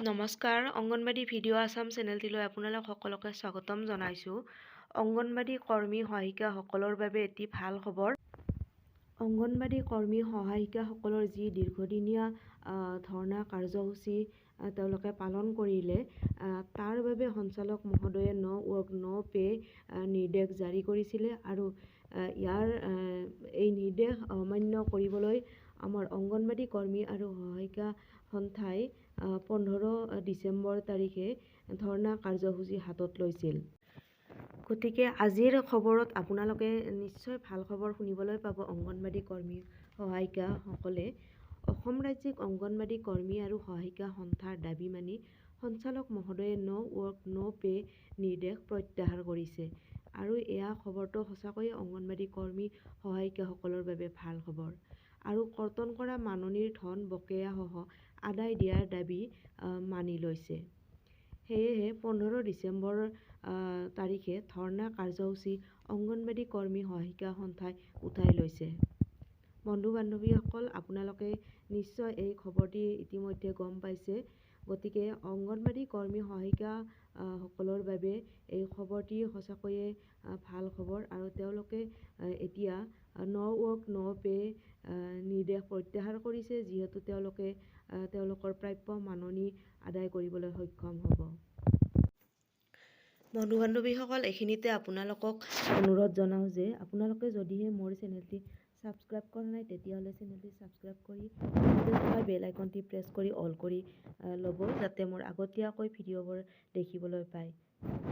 নমস্কাৰ অংগনবাদী ভিডিঅ' আছাম চেনেলটিলৈ আপোনালোক সকলোকে স্বাগতম জনাইছোঁ। অংগনবাদী কৰ্মী সহায়িকাসকলৰ বাবে এটি ভাল খবৰ। অংগনবাদী কৰ্মী সহায়িকাসকলৰ যি দীৰ্ঘদিনীয়া ধৰ্ণা কাৰ্যসূচী তেওঁলোকে পালন কৰিলে, তাৰ বাবে সঞ্চালক মহোদয়ে ন ৱৰ্ক ন পে নিৰ্দেশ জাৰি কৰিছিলে আৰু ইয়াৰ এই নিৰ্দেশ অমান্য কৰিবলৈ আমাৰ অংগনবাদী কৰ্মী আৰু সহায়িকা সন্থাই 15 ডিচেম্বৰ তাৰিখে ধৰ্ণা কাৰ্যসূচী হাতত লৈছিল। গতিকে আজিৰ খবৰত আপোনালোকে নিশ্চয় ভাল খবৰ শুনিবলৈ পাব। অংগনবাদী কৰ্মী সহায়িকাসকলে অসম ৰাজ্যিক অংগনবাদী কৰ্মী আৰু সহায়িকা সন্থাৰ দাবী মানি সঞ্চালক মহোদয়ে ন ৱৰ্ক ন পে নিৰ্দেশ প্ৰত্যাহাৰ কৰিছে। আৰু এয়া খবৰটো সঁচাকৈয়ে অংগনবাদী কৰ্মী সহায়িকাসকলৰ বাবে ভাল খবৰ। আৰু কৰ্তন কৰা মাননিৰ ধন বকেয়াসহ আদায় দিয়াৰ দাবী মানি লৈছে। সেয়েহে 15 ডিচেম্বৰ তাৰিখে ধৰ্ণা কাৰ্যসূচী অংগনবাদী কৰ্মী সহায়িকা সন্থাই উঠাই লৈছে। বন্ধু বান্ধৱীসকল, আপোনালোকে নিশ্চয় এই খবৰটি ইতিমধ্যে গম পাইছে। গতিকে অংগনবাদী কৰ্মী সহায়িকা সকলৰ বাবে এই খবৰটি সঁচাকৈয়ে ভাল খবৰ আৰু তেওঁলোকে এতিয়া ন ৱৰ্ক ন পে নিৰ্দেশ প্ৰত্যাহাৰ কৰিছে, যিহেতু তেওঁলোকে তেওঁলোকৰ প্ৰাপ্য মাননি আদায় কৰিবলৈ সক্ষম হ'ব। বন্ধু বান্ধৱীসকল, এইখিনিতে আপোনালোকক অনুৰোধ জনাওঁ যে আপোনালোকে যদিহে মোৰ চেনেলটি ছাবস্ক্ৰাইব কৰা নাই, তেতিয়াহ'লে চেনেলটি ছাবস্ক্ৰাইব কৰি থকা বেল আইকনটি প্ৰেছ কৰি অল কৰি ল'ব, যাতে মোৰ আগতীয়াকৈ ভিডিঅ'বোৰ দেখিবলৈ পায়।